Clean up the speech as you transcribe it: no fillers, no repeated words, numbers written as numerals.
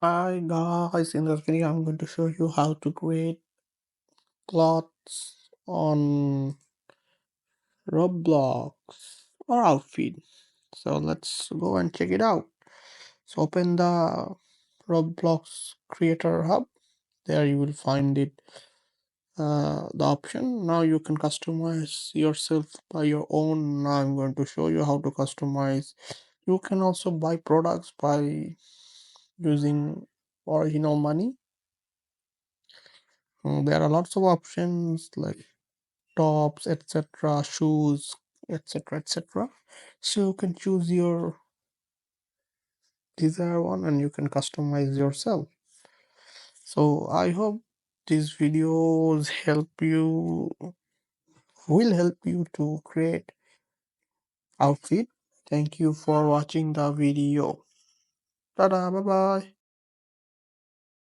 Hi guys, in this video I'm going to show you how to create clothes on Roblox or Outfit. So let's go and check it out. So open the Roblox Creator Hub. There you will find the option. Now you can customize yourself by your own. Now I'm going to show you how to customize. You can also buy products by using original money. There are lots of options like tops, etc., shoes, etc., etc. So you can choose your desired one and you can customize yourself. So I hope these videos will help you to create outfit. Thank you for watching the video. Tada, bye bye.